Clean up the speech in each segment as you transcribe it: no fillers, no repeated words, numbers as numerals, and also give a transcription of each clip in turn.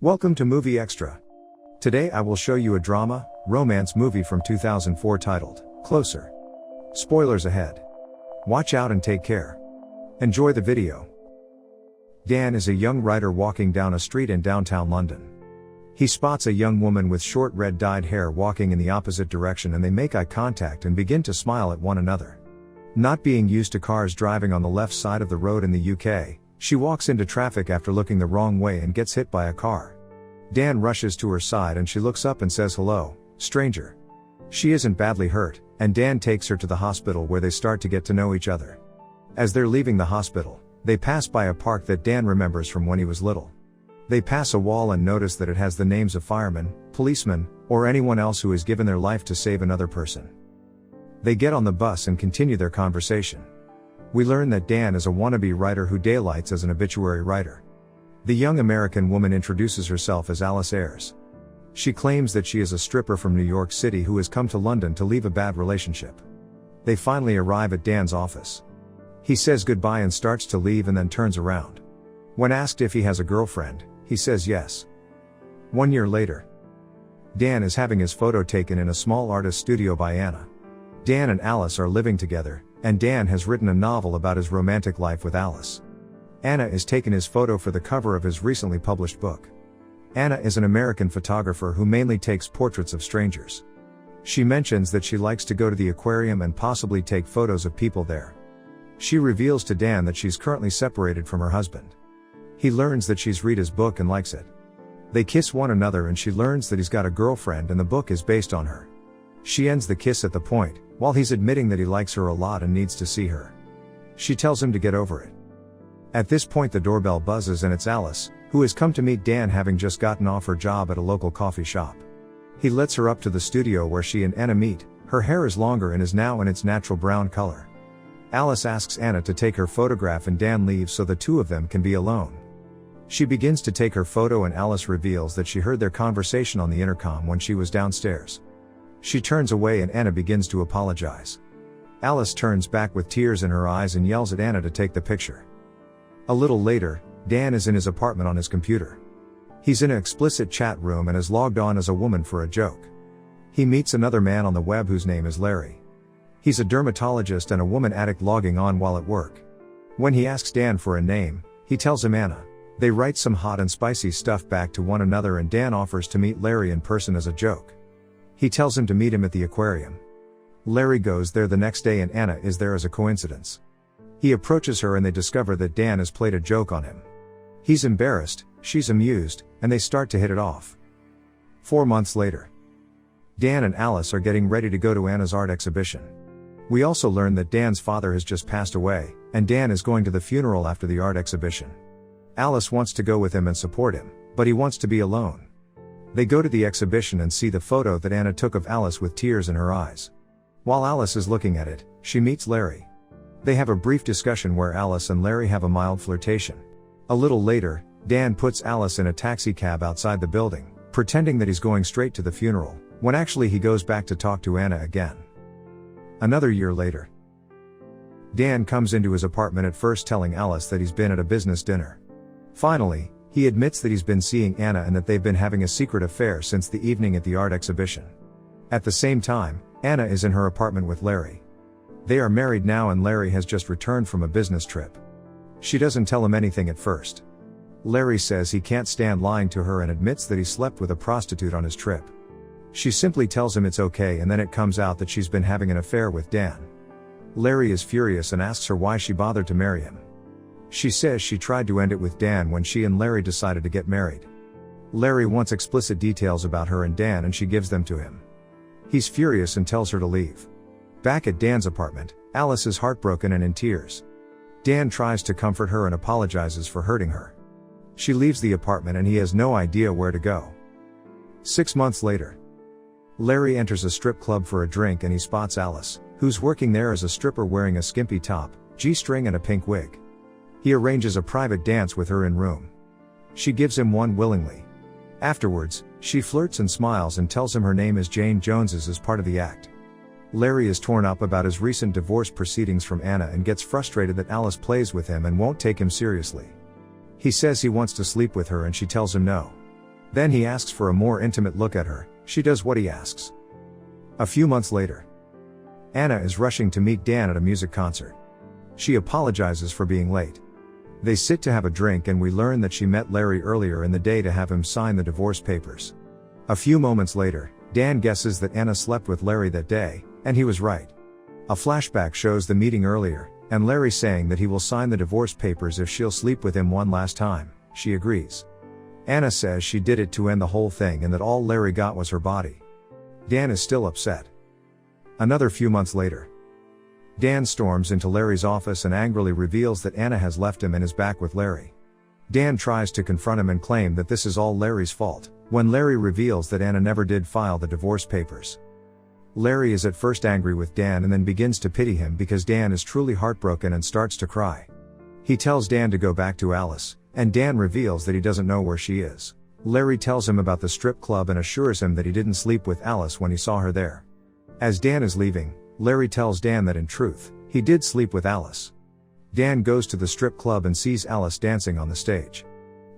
Welcome to Movie Xtra. Today I will show you a drama, romance movie from 2004 titled, Closer. Spoilers ahead. Watch out and take care. Enjoy the video. Dan is a young writer walking down a street in downtown London. He spots a young woman with short red dyed hair walking in the opposite direction, and they make eye contact and begin to smile at one another. Not being used to cars driving on the left side of the road in the UK, she walks into traffic after looking the wrong way and gets hit by a car. Dan rushes to her side and she looks up and says hello, stranger. She isn't badly hurt, and Dan takes her to the hospital where they start to get to know each other. As they're leaving the hospital, they pass by a park that Dan remembers from when he was little. They pass a wall and notice that it has the names of firemen, policemen, or anyone else who has given their life to save another person. They get on the bus and continue their conversation. We learn that Dan is a wannabe writer who daylights as an obituary writer. The young American woman introduces herself as Alice Ayres. She claims that she is a stripper from New York City who has come to London to leave a bad relationship. They finally arrive at Dan's office. He says goodbye and starts to leave and then turns around. When asked if he has a girlfriend, he says yes. 1 year later, Dan is having his photo taken in a small artist studio by Anna. Dan and Alice are living together, and Dan has written a novel about his romantic life with Alice. Anna is taking his photo for the cover of his recently published book. Anna is an American photographer who mainly takes portraits of strangers. She mentions that she likes to go to the aquarium and possibly take photos of people there. She reveals to Dan that she's currently separated from her husband. He learns that she's read his book and likes it. They kiss one another and she learns that he's got a girlfriend and the book is based on her. She ends the kiss at the point, while he's admitting that he likes her a lot and needs to see her. She tells him to get over it. At this point the doorbell buzzes and it's Alice, who has come to meet Dan having just gotten off her job at a local coffee shop. He lets her up to the studio where she and Anna meet. Her hair is longer and is now in its natural brown color. Alice asks Anna to take her photograph and Dan leaves so the two of them can be alone. She begins to take her photo and Alice reveals that she heard their conversation on the intercom when she was downstairs. She turns away and Anna begins to apologize. Alice turns back with tears in her eyes and yells at Anna to take the picture. A little later, Dan is in his apartment on his computer. He's in an explicit chat room and is logged on as a woman for a joke. He meets another man on the web whose name is Larry. He's a dermatologist and a woman addict logging on while at work. When he asks Dan for a name, he tells him Anna. They write some hot and spicy stuff back to one another and Dan offers to meet Larry in person as a joke. He tells him to meet him at the aquarium. Larry goes there the next day and Anna is there as a coincidence. He approaches her and they discover that Dan has played a joke on him. He's embarrassed, she's amused, and they start to hit it off. 4 months later, Dan and Alice are getting ready to go to Anna's art exhibition. We also learn that Dan's father has just passed away, and Dan is going to the funeral after the art exhibition. Alice wants to go with him and support him, but he wants to be alone. They go to the exhibition and see the photo that Anna took of Alice with tears in her eyes. While Alice is looking at it, she meets Larry. They have a brief discussion where Alice and Larry have a mild flirtation. A little later, Dan puts Alice in a taxi cab outside the building, pretending that he's going straight to the funeral, when actually he goes back to talk to Anna again. Another year later, Dan comes into his apartment at first telling Alice that he's been at a business dinner. Finally, he admits that he's been seeing Anna and that they've been having a secret affair since the evening at the art exhibition. At the same time, Anna is in her apartment with Larry. They are married now and Larry has just returned from a business trip. She doesn't tell him anything at first. Larry says he can't stand lying to her and admits that he slept with a prostitute on his trip. She simply tells him it's okay and then it comes out that she's been having an affair with Dan. Larry is furious and asks her why she bothered to marry him. She says she tried to end it with Dan when she and Larry decided to get married. Larry wants explicit details about her and Dan and she gives them to him. He's furious and tells her to leave. Back at Dan's apartment, Alice is heartbroken and in tears. Dan tries to comfort her and apologizes for hurting her. She leaves the apartment and he has no idea where to go. 6 months later, Larry enters a strip club for a drink and he spots Alice, who's working there as a stripper wearing a skimpy top, G-string and a pink wig. He arranges a private dance with her in room. She gives him one willingly. Afterwards, she flirts and smiles and tells him her name is Jane Jones as part of the act. Larry is torn up about his recent divorce proceedings from Anna and gets frustrated that Alice plays with him and won't take him seriously. He says he wants to sleep with her and she tells him no. Then he asks for a more intimate look at her. She does what he asks. A few months later, Anna is rushing to meet Dan at a music concert. She apologizes for being late. They sit to have a drink and we learn that she met Larry earlier in the day to have him sign the divorce papers. A few moments later, Dan guesses that Anna slept with Larry that day, and he was right. A flashback shows the meeting earlier, and Larry saying that he will sign the divorce papers if she'll sleep with him one last time. She agrees. Anna says she did it to end the whole thing and that all Larry got was her body. Dan is still upset. Another few months later, Dan storms into Larry's office and angrily reveals that Anna has left him and is back with Larry. Dan tries to confront him and claim that this is all Larry's fault, when Larry reveals that Anna never did file the divorce papers. Larry is at first angry with Dan and then begins to pity him because Dan is truly heartbroken and starts to cry. He tells Dan to go back to Alice, and Dan reveals that he doesn't know where she is. Larry tells him about the strip club and assures him that he didn't sleep with Alice when he saw her there. As Dan is leaving, Larry tells Dan that in truth, he did sleep with Alice. Dan goes to the strip club and sees Alice dancing on the stage.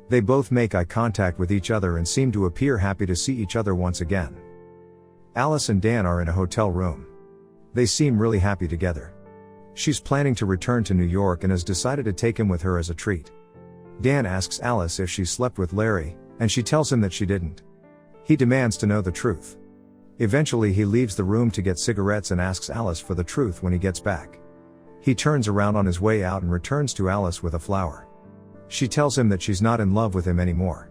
They both make eye contact with each other and seem to appear happy to see each other once again. Alice and Dan are in a hotel room. They seem really happy together. She's planning to return to New York and has decided to take him with her as a treat. Dan asks Alice if she slept with Larry, and she tells him that she didn't. He demands to know the truth. Eventually he leaves the room to get cigarettes and asks Alice for the truth when he gets back. He turns around on his way out and returns to Alice with a flower. She tells him that she's not in love with him anymore.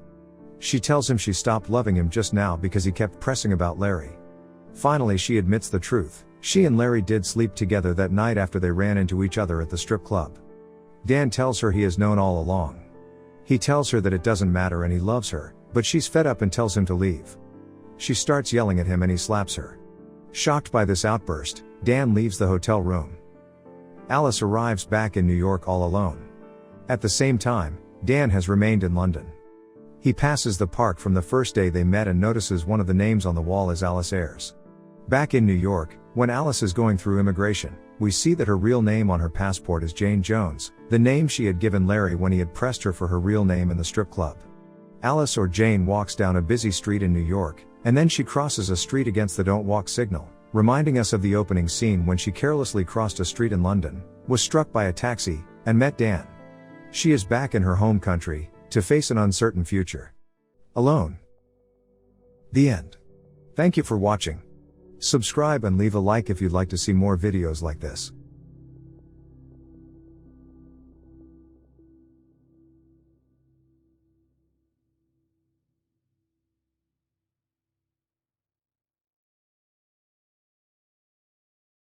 She tells him she stopped loving him just now because he kept pressing about Larry. Finally she admits the truth. She and Larry did sleep together that night after they ran into each other at the strip club. Dan tells her he has known all along. He tells her that it doesn't matter and he loves her, but she's fed up and tells him to leave. She starts yelling at him and he slaps her. Shocked by this outburst, Dan leaves the hotel room. Alice arrives back in New York all alone. At the same time, Dan has remained in London. He passes the park from the first day they met and notices one of the names on the wall is Alice Ayres. Back in New York, when Alice is going through immigration, we see that her real name on her passport is Jane Jones, the name she had given Larry when he had pressed her for her real name in the strip club. Alice or Jane walks down a busy street in New York, and then she crosses a street against the don't walk signal, reminding us of the opening scene when she carelessly crossed a street in London, was struck by a taxi, and met Dan. She is back in her home country, to face an uncertain future. Alone. The end. Thank you for watching. Subscribe and leave a like if you'd like to see more videos like this.